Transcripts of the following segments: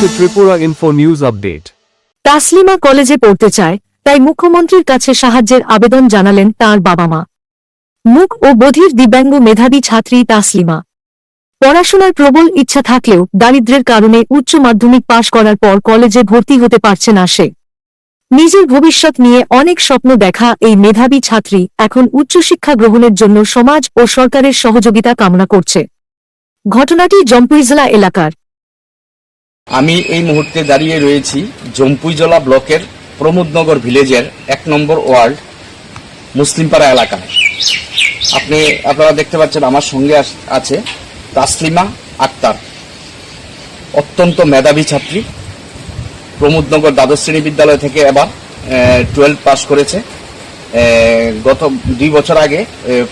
to Tripura Info News Update. Taslima কলেজে পড়তে চায়, তাই মুখ্যমন্ত্রীর কাছে সাহায্যের আবেদন জানালেন তাঁর বাবা-মা। মূক ও বধির দিব্যাঙ্গ মেধাবী ছাত্রী তাসলিমা। পড়াশোনার প্রবল ইচ্ছা থাকলেও দারিদ্র্যের কারণে উচ্চ মাধ্যমিক পাশ করার পর কলেজে ভর্তি হতে পারছে না সে। নিজের ভবিষ্যৎ নিয়ে অনেক স্বপ্ন দেখা এই মেধাবী ছাত্রী এখন উচ্চশিক্ষা গ্রহণের জন্য সমাজ ও সরকারের সহযোগিতা কামনা করছে। ঘটনাটি জম্পুইজলা এলাকার। আমি এই মুহূর্তে দাঁড়িয়ে রয়েছি জম্পুইজলা ব্লকের প্রমোদনগর ভিলেজের 1 নম্বর ওয়ার্ড মুসলিমপাড়া এলাকায়। আপনারা দেখতে পাচ্ছেন আমার সঙ্গে আছে তাসলিমা আক্তার, অত্যন্ত মেধাবী ছাত্রী। প্রমোদনগর দ্বাদশ শ্রেণী বিদ্যালয় থেকে এবার 12 পাস করেছে। গত 2 বছর আগে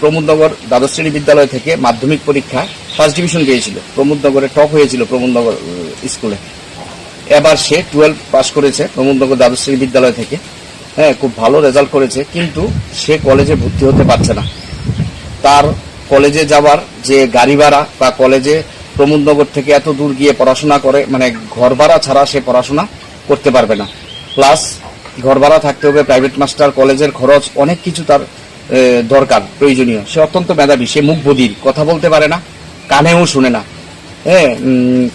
প্রমোদনগর দ্বাদশ শ্রেণী বিদ্যালয় থেকে মাধ্যমিক পরীক্ষায় ফার্স্ট ডিভিশন পেয়েছিল, প্রমোদনগরে টপ হয়েছিল প্রমোদনগর স্কুলে। এবার সে 12 পাস করেছে প্রমোদনগর দ্বাদশ শ্রেণী বিদ্যালয় থেকে। খুব ভালো রেজাল্ট করেছে, কিন্তু সে কলেজে ভর্তি হতে পারছে না। তার কলেজে যাওয়ার যে গাড়ি ভাড়া বা কলেজে প্রমোদনগর থেকে এত দূর গিয়ে পড়াশোনা করে, মানে ঘর ভাড়া ছাড়া সে পড়াশোনা করতে পারবে না। প্লাস ঘর ভাড়া থাকতে হবে, প্রাইভেট মাস্টার, কলেজের খরচ, অনেক কিছু তার দরকার, প্রয়োজনীয়। সে অত্যন্ত মেধাবী, সে মুখ বধির, কথা বলতে পারে না, কানেও শুনে না।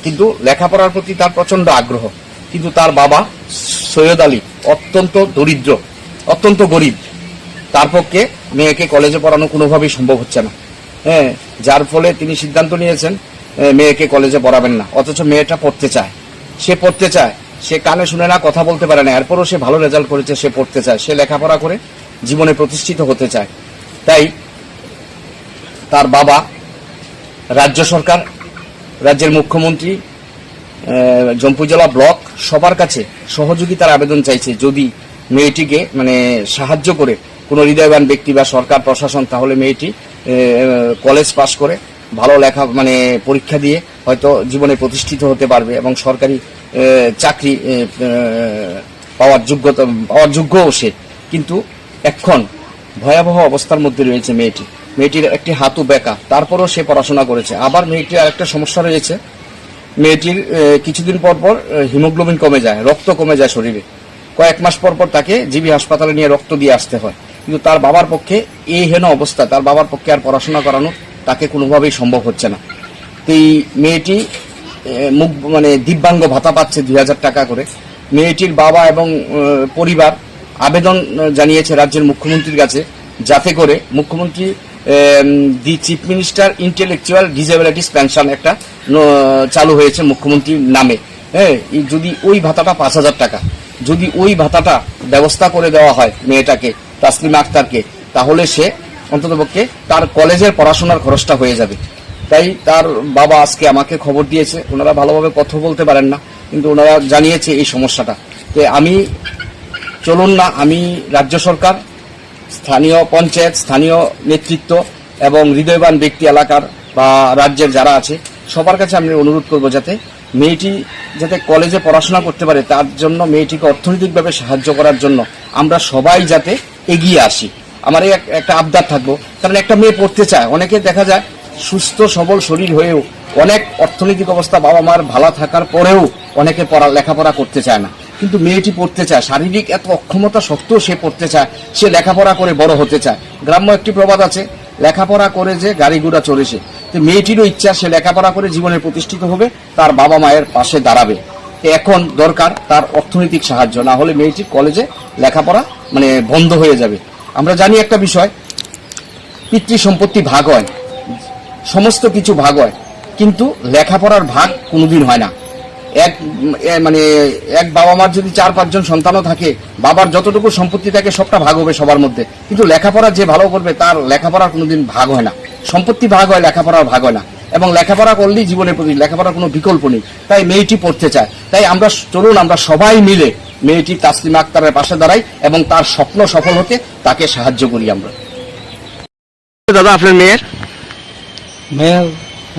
কিন্তু লেখাপড়ার প্রতি তার প্রচন্ড আগ্রহ। কিন্তু তার বাবা সৈয়দ আলী অত্যন্ত দরিদ্র, অত্যন্ত গরিব। তার পক্ষে মেয়েকে কলেজে পড়ানো কোনোভাবেই সম্ভব হচ্ছে না। যার ফলে তিনি সিদ্ধান্ত নিয়েছেন মেয়েকে কলেজে পড়াবেন না। অথচ মেয়েটা পড়তে চায়, সে পড়তে চায়, সে কানে শুনে না, কথা বলতে পারে না, এরপরও সে ভালো রেজাল্ট করেছে, সে পড়তে চায়, সে লেখাপড়া করে জীবনে প্রতিষ্ঠিত হতে চায়। তাই তার বাবা, রাজ্য সরকার, রাজ্যের মুখ্যমন্ত্রী, জম্পুইজলা ব্লক সবার কাছে সহযোগিতার আবেদন চাইছে। যদি মেয়েটিকে সাহায্য করে কোনো হৃদয়বান ব্যক্তি বা সরকার প্রশাসন, তাহলে মেয়েটি কলেজ পাশ করে ভালো পরীক্ষা দিয়ে হয়তো জীবনে প্রতিষ্ঠিত হতে পারবে এবং সরকারি চাকরি পাওয়ার যোগ্যও সে। কিন্তু এখন ভয়াবহ অবস্থার মধ্যে রয়েছে মেয়েটির একটি হাতও বেঁকা, তারপরও সে পড়াশোনা করেছে। আবার মেয়েটির আরেকটা সমস্যা রয়েছে, মেয়েটির কিছুদিন পর পর হিমোগ্লোবিন কমে যায়, রক্ত কমে যায় শরীরে। কয়েক মাস পর পর তাকে জিবি হাসপাতালে নিয়ে রক্ত দিয়ে আসতে হয়। কিন্তু তার বাবার পক্ষে এই হেন অবস্থা, তার বাবার পক্ষে আর পড়াশোনা করানো তাকে কোনোভাবেই সম্ভব হচ্ছে না। তো এই মেয়েটি দিব্যাঙ্গ ভাতা পাচ্ছে 2000 টাকা করে। মেয়েটির বাবা এবং পরিবার আবেদন জানিয়েছে রাজ্যের মুখ্যমন্ত্রীর কাছে, যাতে করে মুখ্যমন্ত্রী the chief minister intellectual disabilities pension একটা চালু হয়েছে মুখ্যমন্ত্রীর নামে। যদি ওই ভাতাটা 5000 টাকা, যদি ওই ভাতাটা ব্যবস্থা করে দেওয়া হয় মেয়েটাকে, তাসলিমা আক্তারকে, তাহলে সে অন্ততপক্ষে তার কলেজের পড়াশোনার খরচটা হয়ে যাবে। তাই তার বাবা আজকে আমাকে খবর দিয়েছে। ওনারা ভালোভাবে কথা বলতে পারেন না, কিন্তু ওনারা জানিয়েছে এই সমস্যাটা। তো আমি রাজ্য সরকার, স্থানীয় পঞ্চায়েত, স্থানীয় নেতৃত্ব এবং হৃদয়বান ব্যক্তি এলাকার বা রাজ্যের যারা আছে সবার কাছে আমি অনুরোধ করব, যাতে মেয়েটি যাতে কলেজে পড়াশোনা করতে পারে, তার জন্য মেয়েটিকে অর্থনৈতিকভাবে সাহায্য করার জন্য আমরা সবাই যাতে এগিয়ে আসি। আমার এই একটা আবদার থাকবো, কারণ একটা মেয়ে পড়তে চায়। অনেকে দেখা যায় সুস্থ সবল শরীর হয়েও, অনেক অর্থনৈতিক অবস্থা বাবা মার ভালো থাকার পরেও অনেকে লেখাপড়া করতে চায় না। কিন্তু মেয়েটি পড়তে চায়, শারীরিক এত অক্ষমতা সত্ত্বেও সে পড়তে চায়, সে লেখাপড়া করে বড় হতে চায়। গ্রাম্য একটি প্রবাদ আছে, লেখাপড়া করে যে গাড়ি ঘোড়া চড়েছে। তো মেয়েটিরও ইচ্ছা সে লেখাপড়া করে জীবনে প্রতিষ্ঠিত হবে, তার বাবা মায়ের পাশে দাঁড়াবে। এখন দরকার তার অর্থনৈতিক সাহায্য, না হলে মেয়েটির কলেজে লেখাপড়া বন্ধ হয়ে যাবে। আমরা জানি একটা বিষয়, পিতৃ সম্পত্তি ভাগ হয়, সমস্ত কিছু ভাগ হয়, কিন্তু লেখাপড়ার ভাগ কোনোদিন হয় না। এক বাবা মার যদি 4-5 জন সন্তানও থাকে, বাবার যতটুকু সম্পত্তি থাকে সবটা ভাগ হবে সবার মধ্যে, কিন্তু লেখাপড়া যে ভালো করবে তার লেখাপড়ার কোনোদিন ভাগ হয় না। সম্পত্তি ভাগ হয়, লেখাপড়ার ভাগ হয় না। এবং লেখাপড়া করলেই জীবনের প্রতি, লেখাপড়ার কোনো বিকল্প নেই। তাই মেয়েটি পড়তে চায়। তাই আমরা সবাই মিলে মেয়েটি তাসলিমা আক্তারের পাশে দাঁড়াই এবং তার স্বপ্ন সফল হতে তাকে সাহায্য করি আমরা। দাদা, আপনার মেয়ের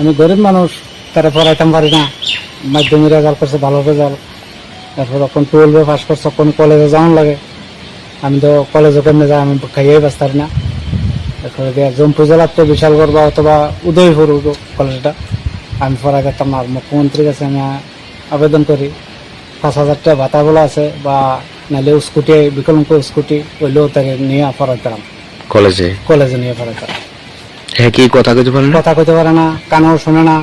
আমি গরিব মানুষ, তারা পড়াইতাম পারি না। মাধ্যমিক রেজাল্ট করছে, ভালো রেজাল্ট। তারপর এখন 12 পাস করছে, কোন কলেজে যাওয়ান লাগে। আমি তো কলেজে কেমনে যাই, আমি খাইয়ে বাঁচতে পারি না। তারপরে জম্পুইজলার তো বিশালগড় বা অথবা উদয়পুর কলেজটা আমি পড়াই যেতাম না। মুখ্যমন্ত্রীর কাছে আমি আবেদন করি 5,000 টাকা ভাতা বলা আছে বা নাহলে স্কুটি বিকলাঙ্গ স্কুটি হইলেও তাকে নিয়ে পড়াইতাম, কলেজে কলেজে নিয়ে পড়াইতাম। হ্যাঁ কি কথা কইতে পারেন না? কথা কইতে পারে না, কানেও শোনে না,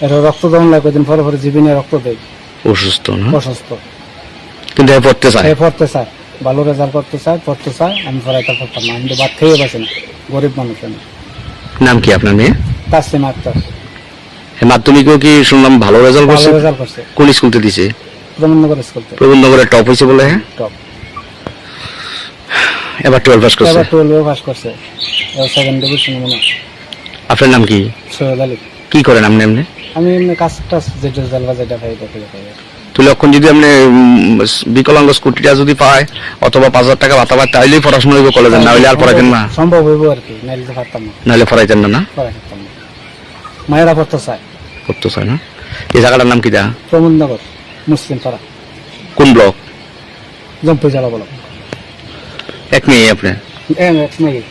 এর রক্ত দেওয়ান লাগে, কদিন পরে পরে জীবনে রক্ত দেয়, অসুস্থ না, অসুস্থ। কিন্তু এ পড়তে চায়। এ পড়তে চায়, ভালো রেজাল্ট করতে চায়, পড়তে চায়, আমি পড়াইতে পারতাম না, আমি তো ভাত খেয়ে বাঁচি না, গরিব মানুষ আমি। নাম কি আপনার মেয়ে? তাসলিমা আক্তার, হ্যাঁ, মাধ্যমিকও কি শুনলাম ভালো রেজাল্ট ভালো করছে? রেজাল্ট করছে, কোন স্কুলতে দিছে? প্রমোদনগর স্কুল থেকে প্রবন্ধনগরে টপ হয়েছে বলে। হ্যাঁ, টপ। এবার 12 পাস করছে। এবার 12 পাস করছে, সেকেন্ড ডিভিশন মনে হয়। আপনার নাম কি? সৈয়দ আলী। কি করেন আপনি? এমনি আমি এমনি কাজ টাজ যেটা জানলা যেটা পাই এটা করে খাই। তো লক্ষণ যদি আপনি বিকলাঙ্গ স্কুটিটা যদি পায় অথবা 5,000 টাকা ভাতা পায় তাইলেই পড়াশোনা হইব কলেজে, না হইলে আর পড়াইতেন না? সম্ভব হইব আর কি, নাইলে তো পারতাম না, নাহলে পড়াইতেন না? না পড়াই পারতাম না। মায়েরা পড়তে চায়। পড়তে চায় না। এই জায়গাটার নাম কি? দা প্রমোদনগর মুসলিম পাড়া, কোন ব্লক? জম্পুই জেলা বলো। এক মেয়ে আপনার? এক মেয়ে।